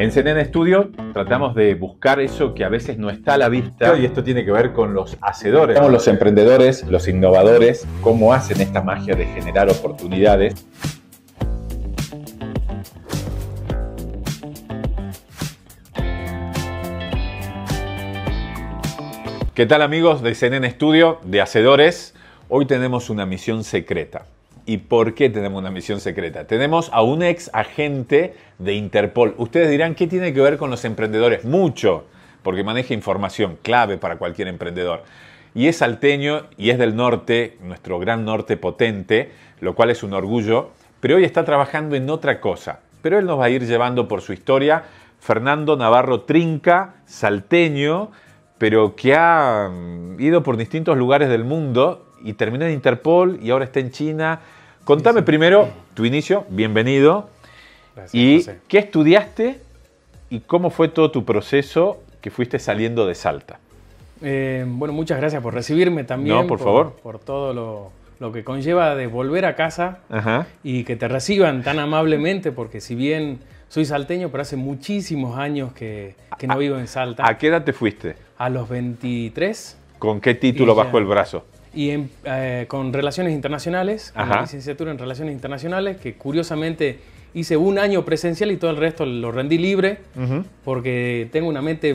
En CNN Studio tratamos de buscar eso que a veces no está a la vista, y esto tiene que ver con los hacedores, como los emprendedores, los innovadores, cómo hacen esta magia de generar oportunidades. ¿Qué tal, amigos de CNN Studio, de Hacedores? Hoy tenemos una misión secreta. ¿Y por qué tenemos una misión secreta? Tenemos a un ex agente de Interpol. Ustedes dirán, ¿qué tiene que ver con los emprendedores? Mucho, porque maneja información clave para cualquier emprendedor. Y es salteño y es del norte, nuestro gran norte potente, lo cual es un orgullo, pero hoy está trabajando en otra cosa. Pero él nos va a ir llevando por su historia. Fernando Navarro Trinca, salteño, pero que ha ido por distintos lugares del mundo y terminó en Interpol y ahora está en China. Contame primero tu inicio, bienvenido. Gracias, Y José. qué estudiaste y cómo fue todo tu proceso que fuiste saliendo de Salta. Bueno, muchas gracias por recibirme también. No, por favor. Por todo lo que conlleva de volver a casa Ajá. y que te reciban tan amablemente, porque si bien soy salteño, pero hace muchísimos años que no vivo en Salta. ¿A qué edad te fuiste? A los 23. ¿Con qué título Y ya. bajo el brazo? Y con Relaciones Internacionales, con Ajá. la licenciatura en Relaciones Internacionales, que curiosamente hice un año presencial y todo el resto lo rendí libre, porque tengo una mente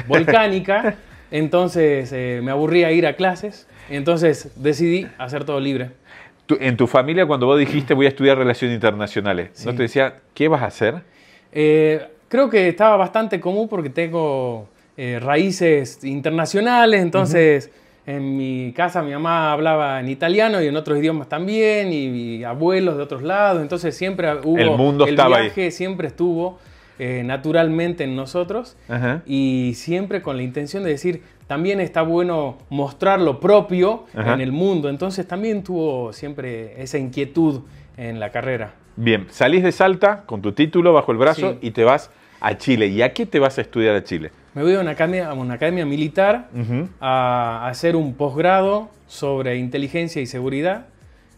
volcánica, entonces me aburría ir a clases, entonces decidí hacer todo libre. En tu familia, cuando vos dijiste voy a estudiar Relaciones Internacionales, Sí. ¿no te decía qué vas a hacer? Creo que estaba bastante común porque tengo raíces internacionales, entonces en mi casa mi mamá hablaba en italiano y en otros idiomas también, y abuelos de otros lados, entonces siempre hubo... El mundo estaba ahí. El viaje siempre estuvo naturalmente en nosotros. Ajá. Y siempre con la intención de decir, también está bueno mostrar lo propio Ajá. en el mundo, entonces también tuvo siempre esa inquietud en la carrera. Bien, salís de Salta con tu título bajo el brazo Sí. y te vas a Chile. ¿Y a qué te vas a estudiar a Chile? Me voy a una academia militar a hacer un posgrado sobre inteligencia y seguridad.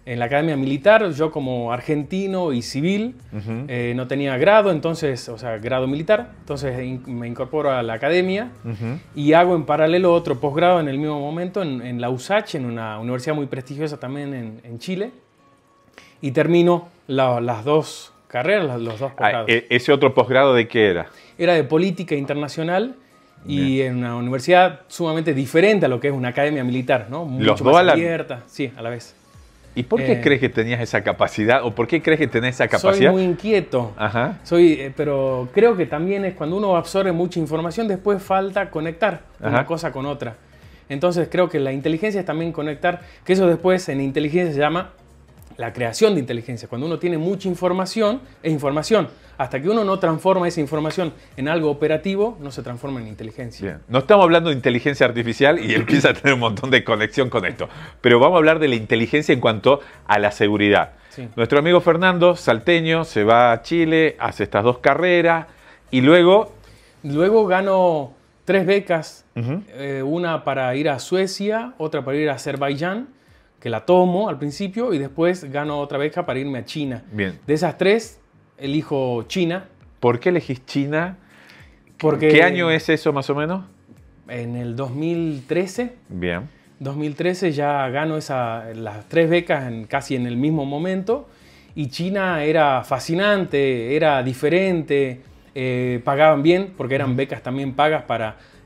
En la academia militar, yo como argentino y civil, no tenía grado, entonces, o sea, grado militar, entonces me incorporo a la academia y hago en paralelo otro posgrado en el mismo momento en la USACH, en una universidad muy prestigiosa también en Chile, y termino las dos carreras, los dos posgrados. ¿Ese otro posgrado de qué era? Era de política internacional y en una universidad sumamente diferente a lo que es una academia militar, ¿no? Mucho dos más a la- abierta, sí, a la vez. ¿Y por qué crees que tenías esa capacidad? ¿O por qué crees que tenés esa Soy capacidad? muy inquieto. Ajá. Pero creo que también es cuando uno absorbe mucha información, después falta conectar Ajá. una cosa con otra. Entonces creo que la inteligencia es también conectar, que eso después en inteligencia se llama la creación de inteligencia. Cuando uno tiene mucha información, es información. Hasta que uno no transforma esa información en algo operativo, no se transforma en inteligencia. Bien. No estamos hablando de inteligencia artificial y empieza a tener un montón de conexión con esto. Pero vamos a hablar de la inteligencia en cuanto a la seguridad. Sí. Nuestro amigo Fernando, salteño, se va a Chile, hace estas dos carreras y luego... Luego gano 3 becas, una para ir a Suecia, otra para ir a Azerbaiyán, que la tomo al principio, y después gano otra beca para irme a China. Bien. De esas 3, elijo China. ¿Por qué elegís China? Porque ¿Qué año es eso más o menos? En el 2013, Bien. 2013 ya gano las 3 becas casi en el mismo momento, y China era fascinante, era diferente, pagaban bien porque eran becas también pagas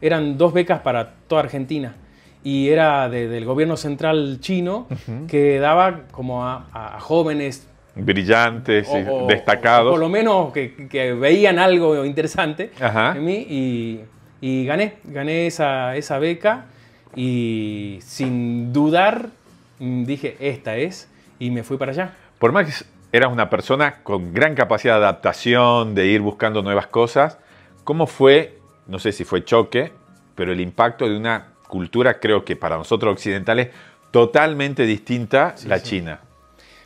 eran 2 becas para toda Argentina, y era del gobierno central chino que daba como a jóvenes Brillantes, o destacados. por lo menos que veían algo interesante Ajá. en mí, y gané esa beca, y sin dudar dije, esta es, y me fui para allá. Por más que eras una persona con gran capacidad de adaptación, de ir buscando nuevas cosas, ¿cómo fue, no sé si fue choque, pero el impacto de una cultura, creo que para nosotros occidentales, totalmente distinta, la China?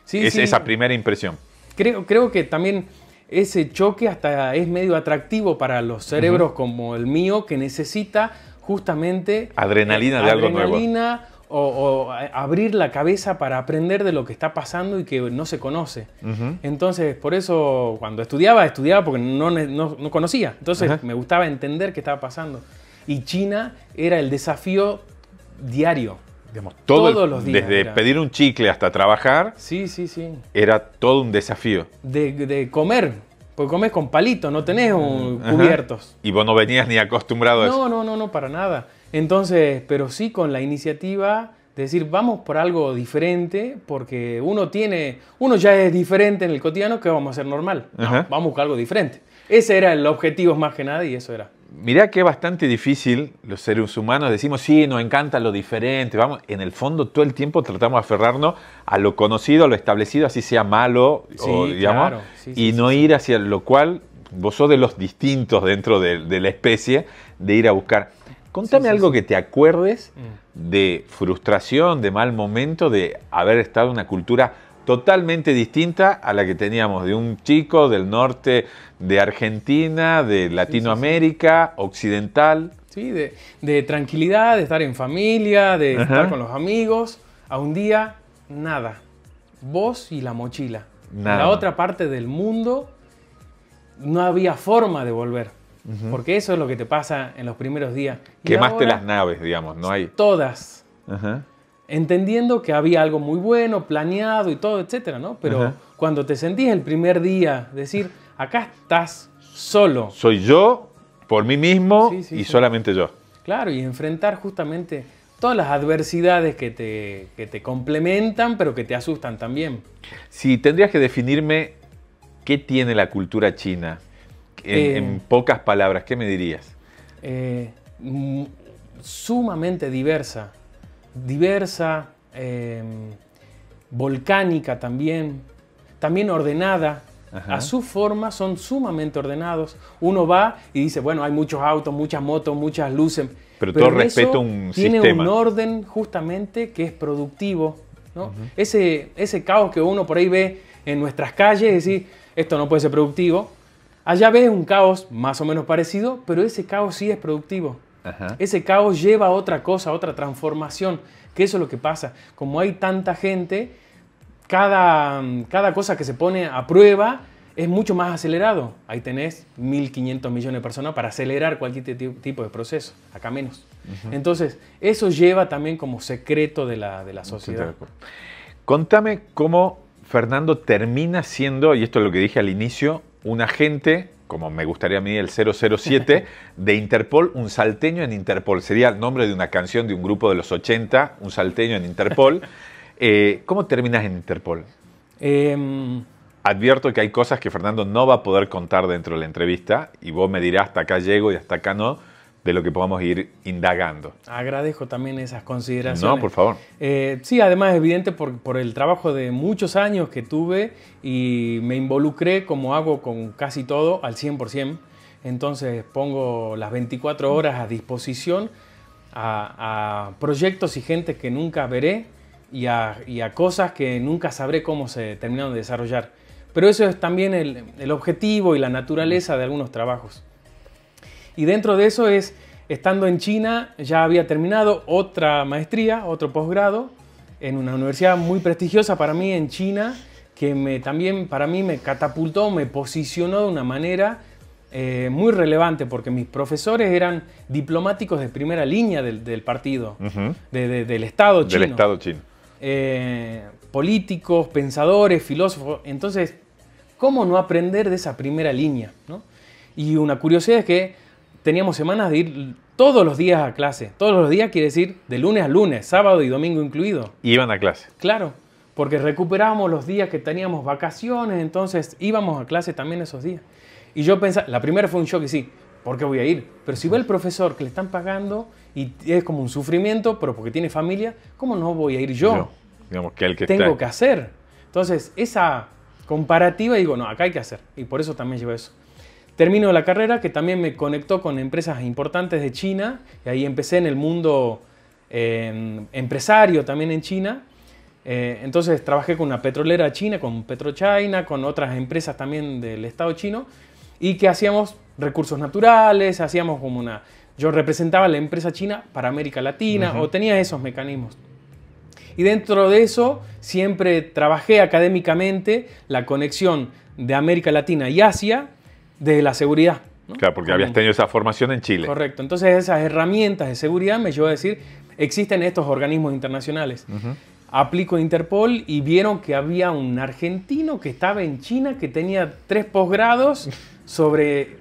Sí, Es sí. esa primera impresión. Creo que también ese choque hasta es medio atractivo para los cerebros como el mío, que necesita justamente Adrenalina de algo nuevo. adrenalina abrir la cabeza para aprender de lo que está pasando y que no se conoce. Entonces, por eso cuando estudiaba porque no conocía. Entonces, me gustaba entender qué estaba pasando. Y China era el desafío diario. Digamos, todos los días. Desde pedir un chicle hasta trabajar, sí. era todo un desafío. De comer, porque comés con palitos, no tenés cubiertos. Y vos no venías ni acostumbrado a eso. No, para nada. Entonces, pero sí con la iniciativa de decir, vamos por algo diferente, porque uno ya es diferente en el cotidiano, que vamos a hacer normal. No, vamos a buscar algo diferente. Ese era el objetivo más que nada y eso era. Mirá que es bastante difícil, los seres humanos decimos, sí, nos encanta lo diferente, vamos, en el fondo todo el tiempo tratamos de aferrarnos a lo conocido, a lo establecido, así sea malo, Sí, o, digamos, claro. y no ir hacia lo cual vos sos de los distintos dentro de la especie, de ir a buscar. Contame algo que te acuerdes de frustración, de mal momento, de haber estado en una cultura totalmente distinta a la que teníamos de un chico del norte de Argentina, de Latinoamérica, occidental. Sí, de tranquilidad, de estar en familia, de estar con los amigos, a un día, nada. Vos y la mochila. Nada. En la otra parte del mundo no había forma de volver. Porque eso es lo que te pasa en los primeros días. Quemaste las naves, digamos, no hay... Todas. Entendiendo que había algo muy bueno, planeado y todo, etcétera, ¿no? Pero cuando te sentís el primer día, decir, acá estás solo. Soy yo, por mí mismo y solamente yo. Claro, y enfrentar justamente todas las adversidades que te complementan, pero que te asustan también. Si tendrías que definirme qué tiene la cultura china, en pocas palabras, ¿qué me dirías? Sumamente diversa, volcánica también ordenada. A su forma son sumamente ordenados. Uno va y dice, bueno, hay muchos autos, muchas motos, muchas luces. Pero todo respeto un tiene sistema. un orden justamente que es productivo, ¿no? Ese caos que uno por ahí ve en nuestras calles, es decir, esto no puede ser productivo. Allá ves un caos más o menos parecido, pero ese caos sí es productivo. Ese caos lleva a otra cosa, a otra transformación, que eso es lo que pasa. Como hay tanta gente, cada cosa que se pone a prueba es mucho más acelerado. Ahí tenés 1.500 millones de personas para acelerar cualquier tipo de proceso, acá menos. Entonces, eso lleva también como secreto de la sociedad. Contame cómo Fernando termina siendo, y esto es lo que dije al inicio, un agente, como me gustaría a mí, el 007, de Interpol, un salteño en Interpol. Sería el nombre de una canción de un grupo de los 80, un salteño en Interpol. ¿Cómo terminas en Interpol? Advierto que hay cosas que Fernando no va a poder contar dentro de la entrevista y vos me dirás hasta acá llego y hasta acá no, de lo que podamos ir indagando. Agradezco también esas consideraciones. No, por favor. Sí, además es evidente por el trabajo de muchos años que tuve y me involucré, como hago con casi todo, al 100%. Entonces pongo las 24 horas a disposición a proyectos y gente que nunca veré y a cosas que nunca sabré cómo se terminaron de desarrollar. Pero eso es también el objetivo y la naturaleza de algunos trabajos. Y dentro de eso estando en China, ya había terminado otra maestría, otro posgrado, en una universidad muy prestigiosa para mí en China, que también para mí me catapultó, me posicionó de una manera muy relevante, porque mis profesores eran diplomáticos de primera línea del partido, del Estado chino. Del Estado chino. Políticos, pensadores, filósofos. Entonces, ¿cómo no aprender de esa primera línea, ¿no? Y una curiosidad es que teníamos semanas de ir todos los días a clase. Todos los días quiere decir de lunes a lunes, sábado y domingo incluido. Iban a clase. Claro, porque recuperábamos los días que teníamos vacaciones, entonces íbamos a clase también esos días. Y yo pensaba, la primera fue un shock y sí, ¿por qué voy a ir? Pero si ve el profesor que le están pagando y es como un sufrimiento, pero porque tiene familia, ¿cómo no voy a ir yo? Digamos que el que tengo que hacer. Entonces, esa comparativa, digo, no, acá hay que hacer. Y por eso también llevo eso. Termino la carrera, que también me conectó con empresas importantes de China, y ahí empecé en el mundo empresario también en China. Entonces trabajé con una petrolera china, con PetroChina, con otras empresas también del Estado chino, y que hacíamos recursos naturales, hacíamos como yo representaba la empresa china para América Latina, o tenía esos mecanismos. Y dentro de eso siempre trabajé académicamente la conexión de América Latina y Asia de la seguridad, ¿no? Claro, porque habías tenido esa formación en Chile. Correcto. Entonces esas herramientas de seguridad me llevó a decir, existen estos organismos internacionales. Aplico Interpol y vieron que había un argentino que estaba en China que tenía 3 posgrados sobre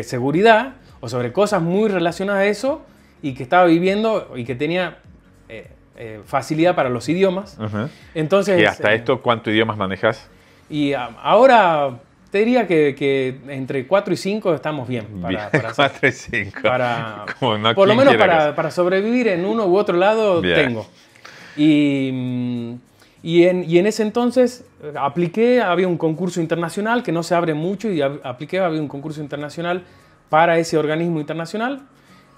seguridad o sobre cosas muy relacionadas a eso y que estaba viviendo y que tenía facilidad para los idiomas. Entonces, ¿y hasta esto cuántos idiomas manejas? Y ahora te diría que entre 4 y 5 estamos bien. Para 4 y 5. No, por lo menos para sobrevivir en uno u otro lado tengo. Y en ese entonces apliqué, había un concurso internacional que no se abre mucho y apliqué, había un concurso internacional para ese organismo internacional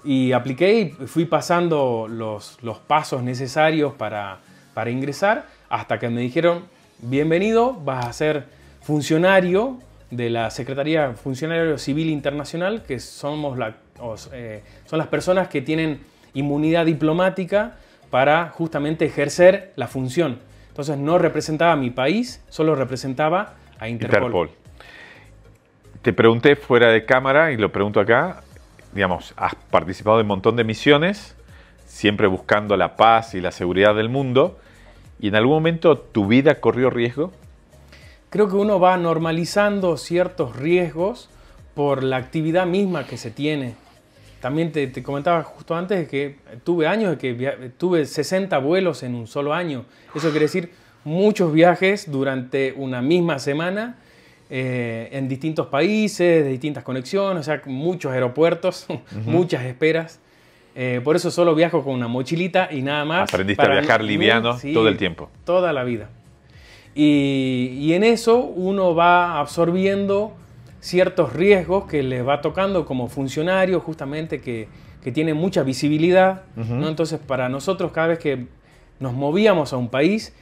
y apliqué y fui pasando los pasos necesarios para ingresar hasta que me dijeron, bienvenido, vas a ser funcionario de la Secretaría Funcionario Civil Internacional, que son las personas que tienen inmunidad diplomática para justamente ejercer la función. Entonces no representaba a mi país, solo representaba a Interpol. Te pregunté fuera de cámara y lo pregunto acá, digamos, has participado en un montón de misiones, siempre buscando la paz y la seguridad del mundo, ¿y en algún momento tu vida corrió riesgo? Creo que uno va normalizando ciertos riesgos por la actividad misma que se tiene. También te comentaba justo antes que tuve años de que tuve 60 vuelos en un solo año. Eso quiere decir muchos viajes durante una misma semana en distintos países, de distintas conexiones, o sea, muchos aeropuertos, muchas esperas. Por eso solo viajo con una mochilita y nada más. Aprendiste a viajar liviano todo el tiempo. Toda la vida. Y en eso uno va absorbiendo ciertos riesgos que les va tocando como funcionario, justamente que tiene mucha visibilidad, ¿no? Entonces, para nosotros, cada vez que nos movíamos a un país,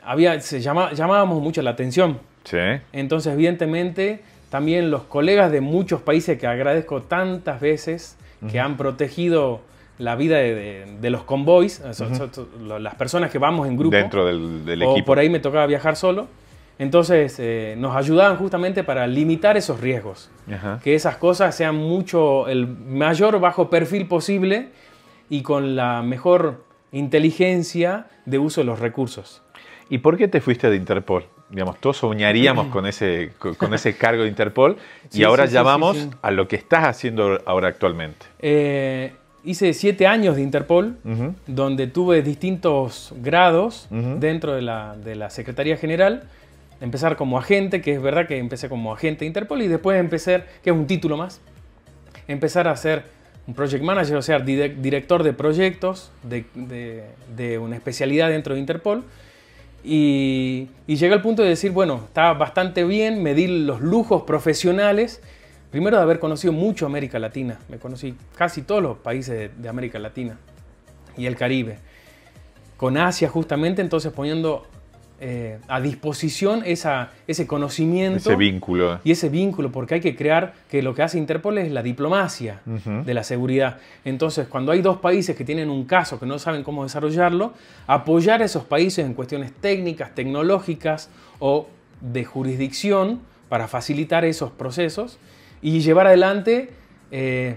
llamábamos mucho la atención. Sí. Entonces, evidentemente, también los colegas de muchos países que agradezco tantas veces, que han protegido la vida de los convoys, las personas que vamos en grupo. Dentro del o equipo. Por ahí me tocaba viajar solo. Entonces nos ayudaban justamente para limitar esos riesgos. Que esas cosas sean el mayor bajo perfil posible y con la mejor inteligencia de uso de los recursos. ¿Y por qué te fuiste de Interpol? Digamos, todos soñaríamos con ese cargo de Interpol y ahora vamos a lo que estás haciendo ahora actualmente. Hice 7 años de Interpol, donde tuve distintos grados dentro de la Secretaría General. Empezar como agente, que es verdad que empecé como agente de Interpol, y después empecé, que es un título más, empezar a ser un project manager, o sea, director de proyectos de una especialidad dentro de Interpol. Y llegué al punto de decir, bueno, está bastante bien, me di los lujos profesionales, primero de haber conocido mucho América Latina. Me conocí casi todos los países de América Latina y el Caribe. Con Asia justamente, entonces poniendo a disposición ese conocimiento. Ese vínculo. Y ese vínculo, porque hay que crear que lo que hace Interpol es la diplomacia de la seguridad. Entonces, cuando hay 2 países que tienen un caso que no saben cómo desarrollarlo, apoyar a esos países en cuestiones técnicas, tecnológicas o de jurisdicción para facilitar esos procesos y llevar adelante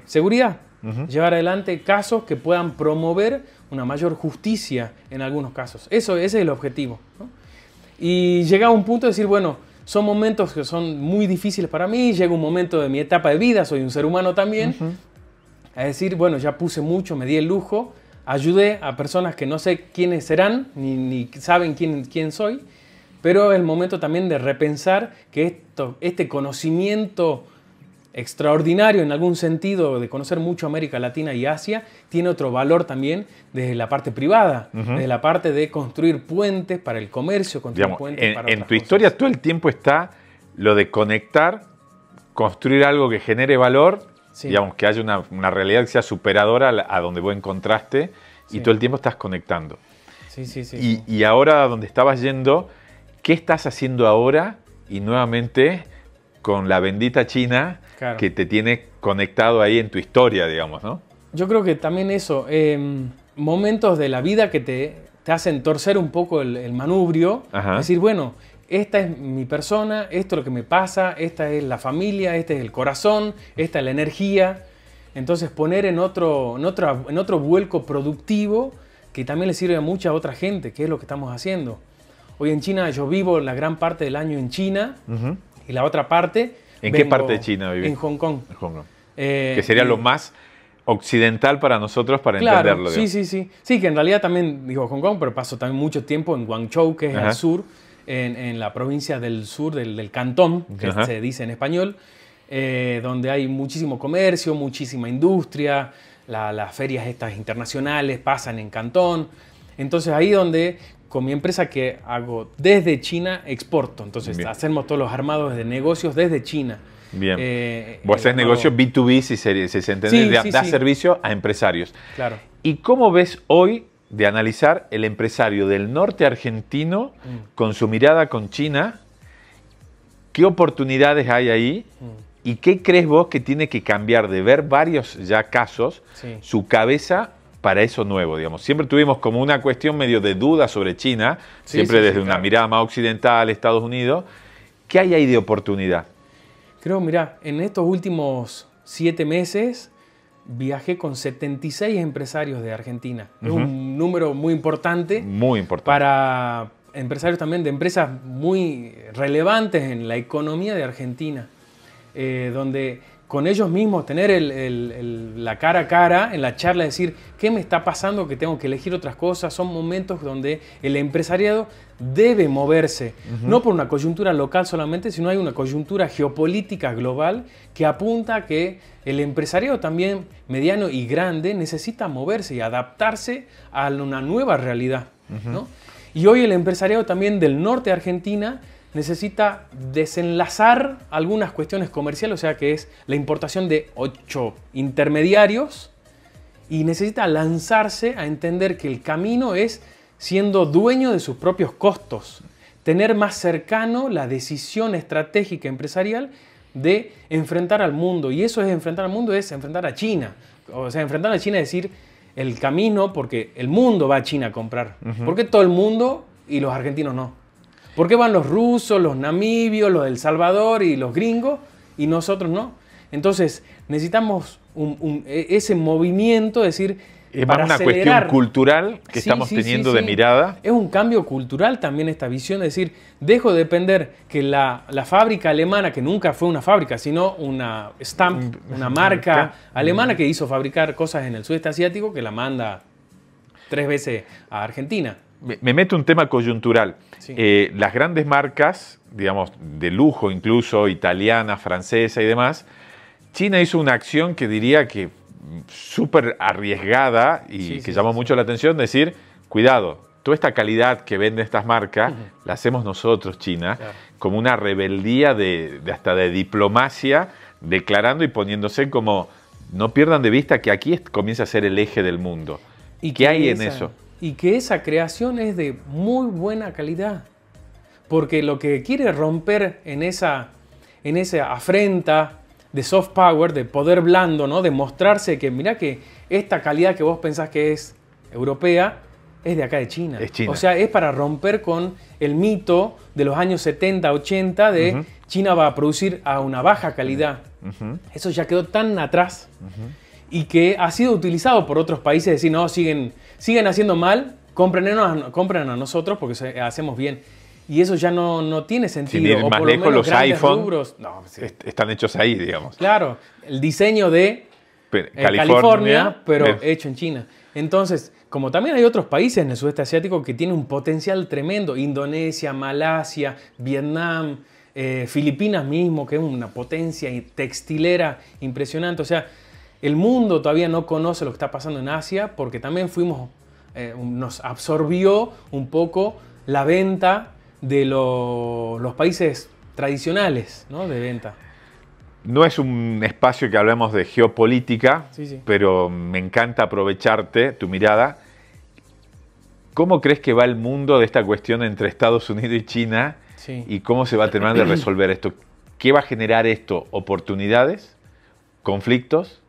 seguridad. Llevar adelante casos que puedan promover una mayor justicia en algunos casos. Ese es el objetivo, ¿no? Y llega a un punto de decir, bueno, son momentos que son muy difíciles para mí, llega un momento de mi etapa de vida, soy un ser humano también, a decir, bueno, ya puse mucho, me di el lujo, ayudé a personas que no sé quiénes serán, ni saben quién soy, pero es el momento también de repensar que este conocimiento extraordinario en algún sentido de conocer mucho América Latina y Asia, tiene otro valor también desde la parte privada, desde la parte de construir puentes para el comercio, construir puentes para otras En tu historia todo el tiempo está lo de conectar, construir algo que genere valor, digamos, que haya una realidad que sea superadora a donde vos encontraste y todo el tiempo estás conectando. Y ahora donde estabas yendo, ¿qué estás haciendo ahora? Y nuevamente con la bendita China, claro, que te tiene conectado ahí en tu historia, digamos, ¿no? Yo creo que también eso, momentos de la vida que te hacen torcer un poco el manubrio. Ajá. Decir, bueno, esta es mi persona, esto es lo que me pasa, esta es la familia, este es el corazón, esta es la energía. Entonces poner en otro vuelco productivo que también le sirve a mucha otra gente, que es lo que estamos haciendo. Hoy en China, yo vivo la gran parte del año en China, y la otra parte... ¿En qué parte de China vivís? En Hong Kong. En Hong Kong. Que sería lo más occidental para nosotros para entenderlo. Sí. Sí, que en realidad también digo Hong Kong, pero paso también mucho tiempo en Guangzhou, que es al sur, en la provincia del sur del Cantón, que se dice en español, donde hay muchísimo comercio, muchísima industria, las ferias estas internacionales pasan en Cantón. Entonces ahí donde con mi empresa que hago desde China exporto. Entonces hacemos todos los armados de negocios desde China. Bien. Vos haces negocios B2B, si se entiende, da servicio a empresarios. Claro. ¿Y cómo ves hoy de analizar el empresario del norte argentino con su mirada con China? ¿Qué oportunidades hay ahí? ¿Y qué crees vos que tiene que cambiar de ver varios ya casos su cabeza para eso nuevo, digamos? Siempre tuvimos como una cuestión medio de duda sobre China, siempre desde una mirada más occidental, Estados Unidos. ¿Qué hay ahí de oportunidad? Creo, mirá, en estos últimos 7 meses viajé con 76 empresarios de Argentina. Es un número muy importante. Muy importante. Para empresarios también de empresas muy relevantes en la economía de Argentina. Donde con ellos mismos tener la cara a cara en la charla, decir qué me está pasando, que tengo que elegir otras cosas. Son momentos donde el empresariado debe moverse, no por una coyuntura local solamente, sino hay una coyuntura geopolítica global que apunta a que el empresariado también mediano y grande necesita moverse y adaptarse a una nueva realidad, ¿no? Y hoy el empresariado también del norte de Argentina necesita desenlazar algunas cuestiones comerciales, o sea que es la importación de 8 intermediarios, y necesita lanzarse a entender que el camino es siendo dueño de sus propios costos, tener más cercano la decisión estratégica empresarial de enfrentar al mundo. Y eso es enfrentar al mundo, es enfrentar a China. O sea, enfrentar a China es decir el camino, porque el mundo va a China a comprar. ¿Por qué todo el mundo y los argentinos no? ¿Por qué van los rusos, los namibios, los de El Salvador y los gringos y nosotros no? Entonces necesitamos ese movimiento, es decir, es más una cuestión cultural que estamos teniendo de mirada. Es un cambio cultural también esta visión, es decir, dejo de depender que la fábrica alemana, que nunca fue una fábrica, sino una stamp, una marca alemana que hizo fabricar cosas en el sudeste asiático, que la manda 3 veces a Argentina. Me meto un tema coyuntural. Las grandes marcas, digamos, de lujo incluso, italiana, francesa y demás, China hizo una acción que diría que súper arriesgada y que llamó mucho la atención, decir, cuidado, toda esta calidad que venden estas marcas, la hacemos nosotros, China, como una rebeldía hasta de diplomacia, declarando y poniéndose como, no pierdan de vista que aquí comienza a ser el eje del mundo. ¿Y qué hay en eso? Y que esa creación es de muy buena calidad. Porque lo que quiere romper en esa afrenta de soft power, de poder blando, ¿no? De mostrarse que, mirá que esta calidad que vos pensás que es europea, es de acá de China. Es China. O sea, es para romper con el mito de los años 70, 80 de China va a producir a una baja calidad. Eso ya quedó tan atrás y que ha sido utilizado por otros países, decir, no, siguen haciendo mal, compren a nosotros porque hacemos bien. Y eso ya no tiene sentido. Sin ir más lejos, los iPhones están hechos ahí, digamos. Claro, el diseño de California, pero hecho en China. Entonces, como también hay otros países en el sudeste asiático que tienen un potencial tremendo, Indonesia, Malasia, Vietnam, Filipinas mismo, que es una potencia textilera impresionante. O sea, el mundo todavía no conoce lo que está pasando en Asia porque también nos absorbió un poco la venta de los países tradicionales, ¿no? De venta. No es un espacio que hablemos de geopolítica, pero me encanta aprovecharte, tu mirada. ¿Cómo crees que va el mundo de esta cuestión entre Estados Unidos y China? ¿Y cómo se va a terminar de resolver esto? ¿Qué va a generar esto? ¿Oportunidades? ¿Conflictos?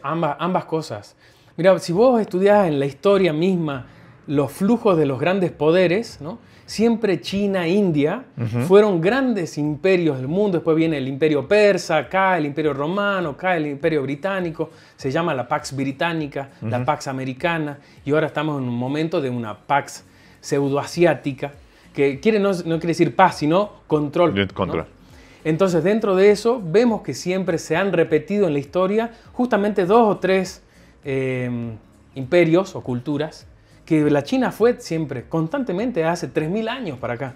Ambas cosas. Mira, si vos estudiás en la historia misma los flujos de los grandes poderes, ¿no? Siempre China, India, fueron grandes imperios del mundo. Después viene el imperio persa, cae el imperio romano, cae el imperio británico. Se llama la Pax Británica, la Pax Americana. Y ahora estamos en un momento de una Pax pseudoasiática, que no quiere decir paz, sino control. Control. ¿No? Entonces, dentro de eso, vemos que siempre se han repetido en la historia justamente 2 o 3 imperios o culturas, que la China fue siempre, constantemente, hace 3000 años para acá.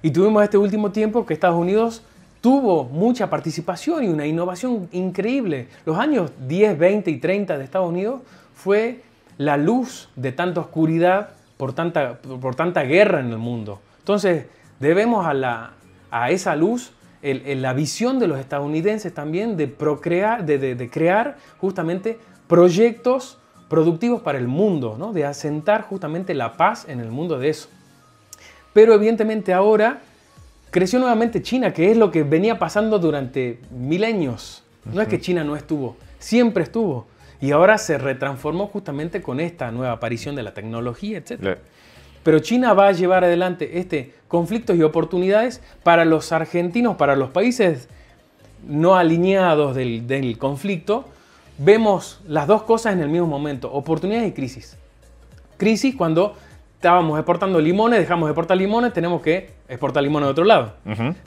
Y tuvimos este último tiempo que Estados Unidos tuvo mucha participación y una innovación increíble. Los años 10, 20 y 30 de Estados Unidos fue la luz de tanta oscuridad por tanta guerra en el mundo. Entonces, debemos a esa luz la visión de los estadounidenses también de crear justamente proyectos productivos para el mundo, ¿no? De asentar justamente la paz en el mundo de eso. Pero evidentemente ahora creció nuevamente China, que es lo que venía pasando durante milenios. No es que China no estuvo, siempre estuvo. Y ahora se retransformó justamente con esta nueva aparición de la tecnología, etc. Pero China va a llevar adelante conflictos y oportunidades para los argentinos, para los países no alineados del conflicto. Vemos las dos cosas en el mismo momento, oportunidades y crisis. Crisis cuando estábamos exportando limones, dejamos de exportar limones, tenemos que exportar limones de otro lado.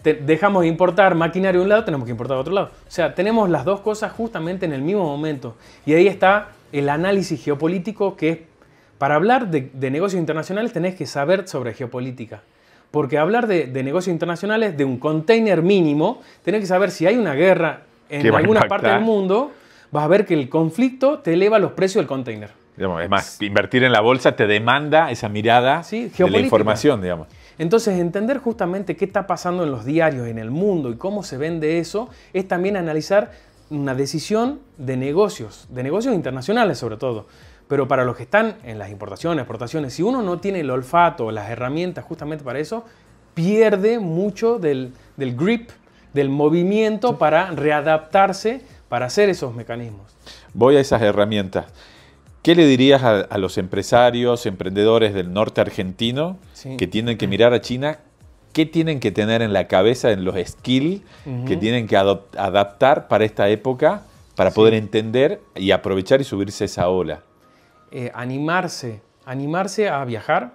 Dejamos de importar maquinaria de un lado, tenemos que importar de otro lado. O sea, tenemos las dos cosas justamente en el mismo momento. Y ahí está el análisis geopolítico, que es, para hablar de negocios internacionales tenés que saber sobre geopolítica. Porque hablar de negocios internacionales, de un container mínimo, tenés que saber si hay una guerra en alguna parte del mundo, vas a ver que el conflicto te eleva los precios del container. Digamos, es más, invertir en la bolsa te demanda esa mirada de la información, digamos. Entonces, entender justamente qué está pasando en los diarios, en el mundo y cómo se vende eso, es también analizar una decisión de negocios internacionales sobre todo. Pero para los que están en las importaciones, exportaciones, si uno no tiene el olfato, las herramientas justamente para eso, pierde mucho del grip, del movimiento para readaptarse, para hacer esos mecanismos. Voy a esas herramientas. ¿Qué le dirías a los empresarios, emprendedores del norte argentino que tienen que mirar a China? ¿Qué tienen que tener en la cabeza, en los skills que tienen que adaptar para esta época, para poder entender y aprovechar y subirse a esa ola? Animarse a viajar,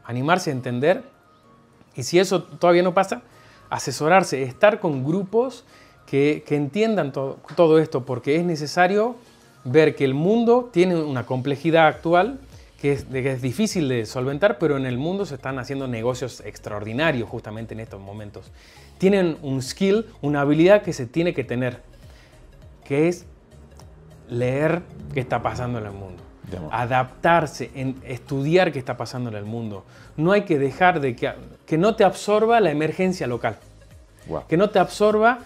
animarse a entender, y si eso todavía no pasa, asesorarse, estar con grupos que entiendan todo esto, porque es necesario ver que el mundo tiene una complejidad actual que es difícil de solventar, pero en el mundo se están haciendo negocios extraordinarios justamente en estos momentos. Tienen un skill, una habilidad que se tiene que tener, que es leer qué está pasando en el mundo. Adaptarse, estudiar qué está pasando en el mundo. No hay que dejar de que no te absorba la emergencia local. Que no te absorba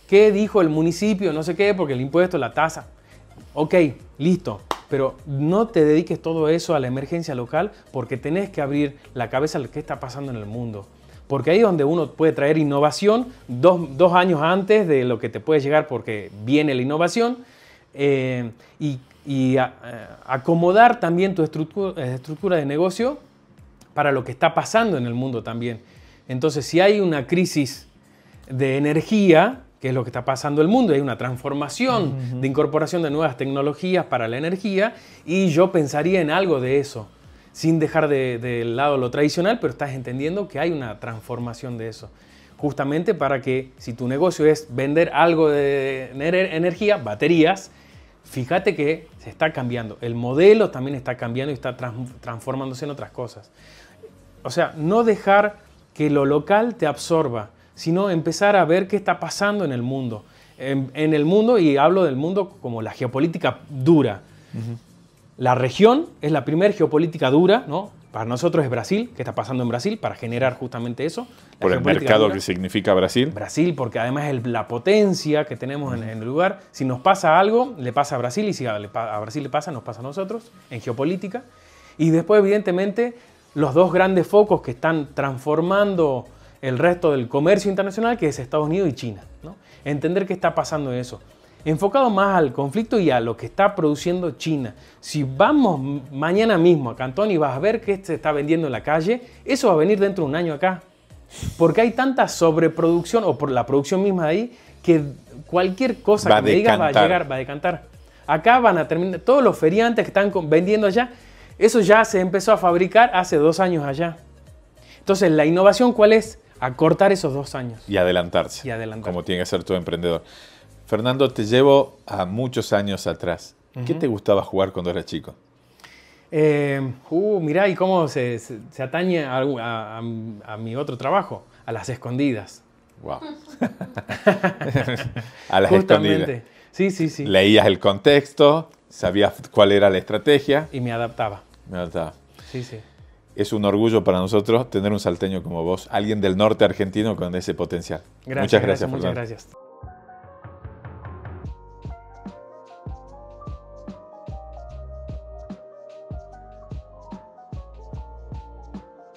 qué dijo el municipio, no sé qué, porque el impuesto, la tasa. Ok, listo, pero no te dediques todo eso a la emergencia local, porque tenés que abrir la cabeza a lo que está pasando en el mundo. Porque ahí es donde uno puede traer innovación 2 años antes de lo que te puede llegar, porque viene la innovación, y acomodar también tu estructura de negocio para lo que está pasando en el mundo también. Entonces, si hay una crisis de energía, que es lo que está pasando en el mundo, hay una transformación de incorporación de nuevas tecnologías para la energía, y yo pensaría en algo de eso, sin dejar de lado lo tradicional, pero estás entendiendo que hay una transformación de eso. Justamente para que, si tu negocio es vender algo de energía, baterías, fíjate que se está cambiando. El modelo también está cambiando y está transformándose en otras cosas. O sea, no dejar que lo local te absorba, sino empezar a ver qué está pasando en el mundo. En el mundo, y hablo del mundo como la geopolítica dura. La región es la primera geopolítica dura, ¿no? Para nosotros es Brasil, ¿qué está pasando en Brasil? Para generar justamente eso. Por el mercado dura, que significa Brasil. Brasil, porque además es la potencia que tenemos en el lugar. Si nos pasa algo, le pasa a Brasil, y si a Brasil le pasa, nos pasa a nosotros, en geopolítica. Y después, evidentemente, los dos grandes focos que están transformando el resto del comercio internacional, que es Estados Unidos y China, ¿no? Entender qué está pasando en eso. enfocado más al conflicto y a lo que está produciendo China. Si vamos mañana mismo a Cantón y vas a ver qué se está vendiendo en la calle, eso va a venir dentro de un año acá. Porque hay tanta sobreproducción, o por la producción misma de ahí, que cualquier cosa que me digas va a llegar, va a decantar. Acá van a terminar, todos los feriantes que están vendiendo allá, eso ya se empezó a fabricar hace 2 años allá. Entonces, ¿la innovación cuál es? Acortar esos 2 años. Y adelantarse. Y adelantar. Como tiene que ser todo emprendedor. Fernando, te llevo a muchos años atrás. ¿Qué te gustaba jugar cuando eras chico? Mirá, y cómo se atañe a mi otro trabajo, a las escondidas. Wow. A las escondidas. Sí, sí, sí. Leías el contexto, sabías cuál era la estrategia. Y me adaptaba. Me adaptaba. Sí, sí. Es un orgullo para nosotros tener un salteño como vos, alguien del norte argentino con ese potencial. Gracias, muchas gracias, muchas Fernando. gracias.